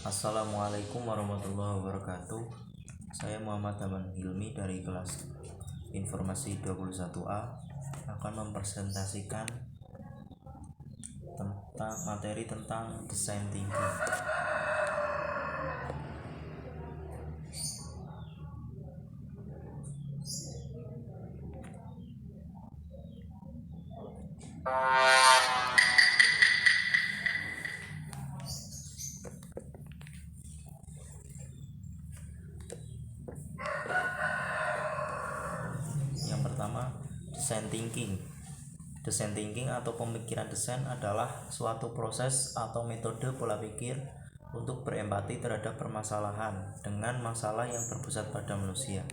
Assalamualaikum warahmatullahi wabarakatuh. Saya Muhammad Aman Hilmi dari kelas Informasi 21A akan mempresentasikan tentang materi tentang desain thinking. Yang pertama, desain thinking. Desain thinking atau pemikiran desain adalah suatu proses atau metode pola pikir untuk berempati terhadap permasalahan dengan masalah yang berpusat pada manusia.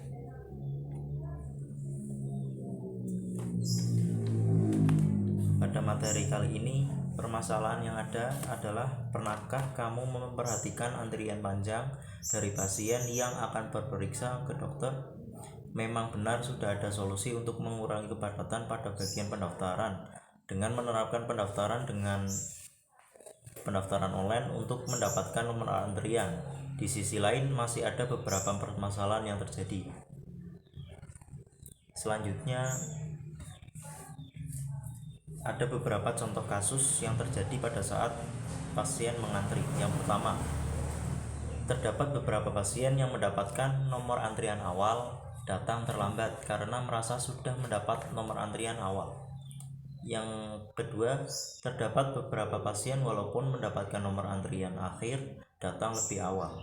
Pada materi kali ini, permasalahan yang ada adalah pernahkah kamu memperhatikan antrian panjang dari pasien yang akan berperiksa ke dokter? Memang benar sudah ada solusi untuk mengurangi kepadatan pada bagian pendaftaran dengan menerapkan pendaftaran online untuk mendapatkan nomor antrian. Di sisi lain masih ada beberapa permasalahan yang terjadi. Selanjutnya ada beberapa contoh kasus yang terjadi pada saat pasien mengantri. Yang pertama, terdapat beberapa pasien yang mendapatkan nomor antrian awal datang terlambat karena merasa sudah mendapat nomor antrian awal. Yang kedua, terdapat beberapa pasien walaupun mendapatkan nomor antrian akhir datang lebih awal.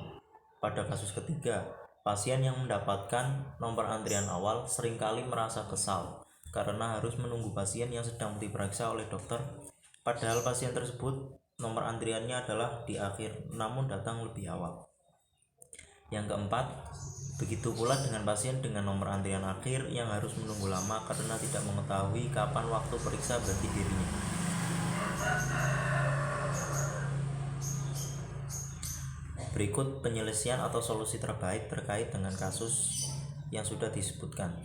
Pada kasus ketiga, pasien yang mendapatkan nomor antrian awal seringkali merasa kesal karena harus menunggu pasien yang sedang diperiksa oleh dokter, padahal pasien tersebut nomor antriannya adalah di akhir namun datang lebih awal. Yang keempat, begitu pula dengan pasien dengan nomor antrian akhir yang harus menunggu lama karena tidak mengetahui kapan waktu periksa bagi dirinya. Berikut penyelesaian atau solusi terbaik terkait dengan kasus yang sudah disebutkan.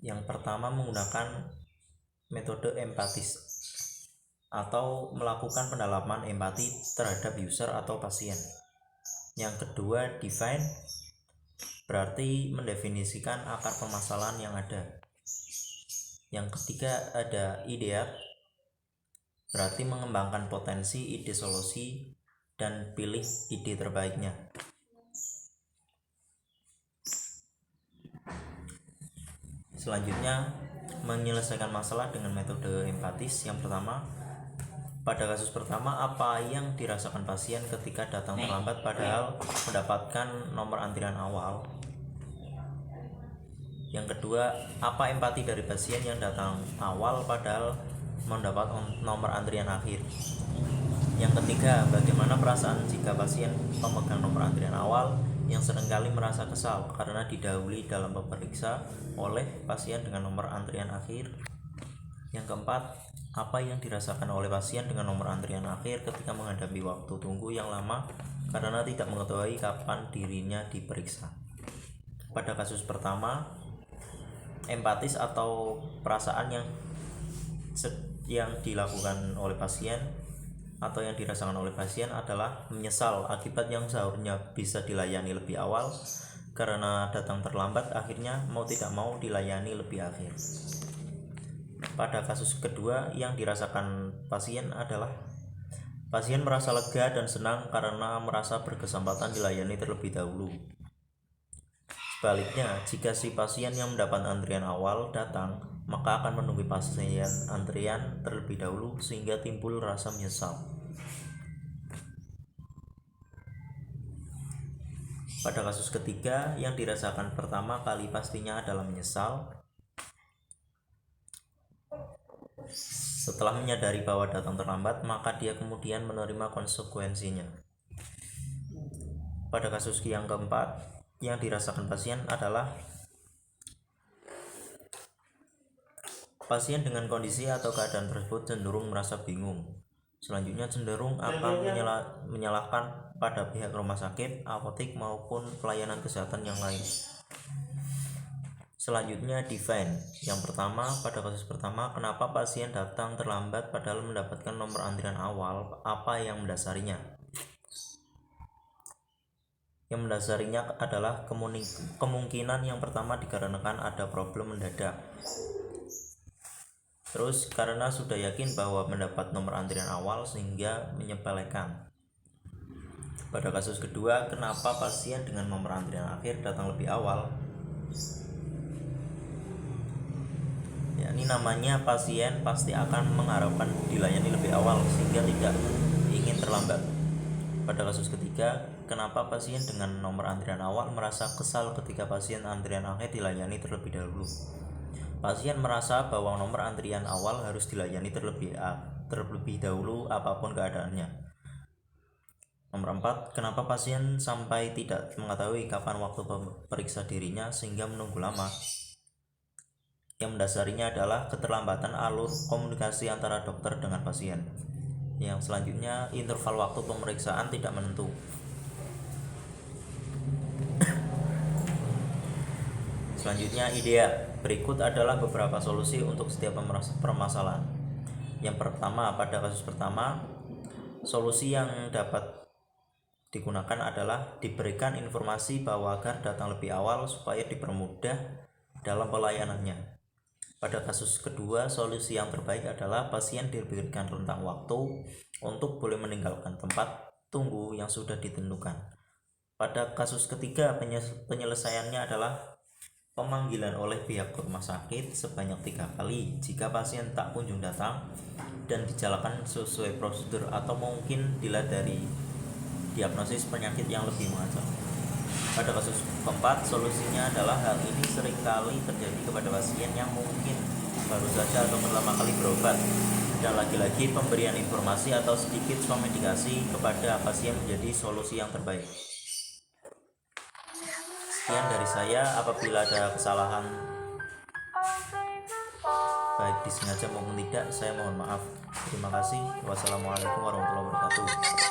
Yang pertama, menggunakan metode empatis atau melakukan pendalaman empati terhadap user atau pasien. Yang kedua, define berarti mendefinisikan akar permasalahan yang ada. Yang ketiga, ada ideat berarti mengembangkan potensi ide solusi dan pilih ide terbaiknya. Selanjutnya, menyelesaikan masalah dengan metode empatis. Yang pertama, pada kasus pertama, apa yang dirasakan pasien ketika datang terlambat padahal mendapatkan nomor antrian awal? Yang kedua, apa empati dari pasien yang datang awal padahal mendapat nomor antrian akhir? Yang ketiga, bagaimana perasaan jika pasien pemegang nomor antrian awal yang seringkali merasa kesal karena didahului dalam pemeriksa oleh pasien dengan nomor antrian akhir? Yang keempat, apa yang dirasakan oleh pasien dengan nomor antrian akhir ketika menghadapi waktu tunggu yang lama karena tidak mengetahui kapan dirinya diperiksa? Pada kasus pertama, empatis atau perasaan yang dilakukan oleh pasien atau yang dirasakan oleh pasien adalah menyesal akibat yang seharusnya bisa dilayani lebih awal karena datang terlambat, akhirnya mau tidak mau dilayani lebih akhir. Pada kasus kedua, yang dirasakan pasien adalah pasien merasa lega dan senang karena merasa berkesempatan dilayani terlebih dahulu. Sebaliknya, jika si pasien yang mendapat antrian awal datang, maka akan menunggu pasien antrian terlebih dahulu sehingga timbul rasa menyesal. Pada kasus ketiga, yang dirasakan pertama kali pastinya adalah menyesal. Setelah menyadari bahwa datang terlambat, maka dia kemudian menerima konsekuensinya. Pada kasus yang keempat, yang dirasakan pasien adalah pasien dengan kondisi atau keadaan tersebut cenderung merasa bingung. Selanjutnya cenderung akan menyalahkan pada pihak rumah sakit, apotek maupun pelayanan kesehatan yang lain. Selanjutnya, define. Yang pertama, pada kasus pertama, kenapa pasien datang terlambat padahal mendapatkan nomor antrian awal? Apa yang mendasarinya? Yang mendasarinya adalah kemungkinan yang pertama dikarenakan ada problem mendadak. Terus karena sudah yakin bahwa mendapat nomor antrian awal sehingga menyepelekan. Pada kasus kedua, kenapa pasien dengan nomor antrian akhir datang lebih awal? Ya, ini namanya pasien pasti akan mengharapkan dilayani lebih awal sehingga tidak ingin terlambat. Pada kasus ketiga, kenapa pasien dengan nomor antrian awal merasa kesal ketika pasien antrian akhir dilayani terlebih dahulu? Pasien merasa bahwa nomor antrian awal harus dilayani terlebih dahulu apapun keadaannya. Nomor 4, kenapa pasien sampai tidak mengetahui kapan waktu periksa dirinya sehingga menunggu lama? Yang mendasarinya adalah keterlambatan alur komunikasi antara dokter dengan pasien. Yang selanjutnya, interval waktu pemeriksaan tidak menentu. Selanjutnya, idea. Berikut adalah beberapa solusi untuk setiap permasalahan. Yang pertama, pada kasus pertama, solusi yang dapat digunakan adalah diberikan informasi bahwa agar datang lebih awal supaya dipermudah dalam pelayanannya. Pada kasus kedua, solusi yang terbaik adalah pasien diberikan rentang waktu untuk boleh meninggalkan tempat tunggu yang sudah ditentukan. Pada kasus ketiga, penyelesaiannya adalah pemanggilan oleh pihak rumah sakit sebanyak 3 kali jika pasien tak kunjung datang dan dijalankan sesuai prosedur atau mungkin dilihat dari diagnosis penyakit yang lebih mengancam. Pada kasus keempat, solusinya adalah hal ini seringkali terjadi kepada pasien yang mungkin baru saja atau pertama kali berobat, dan lagi-lagi pemberian informasi atau sedikit medikasi kepada pasien menjadi solusi yang terbaik. Sekian dari saya. Apabila ada kesalahan baik disengaja maupun tidak, saya mohon maaf. Terima kasih. Wassalamualaikum warahmatullahi wabarakatuh.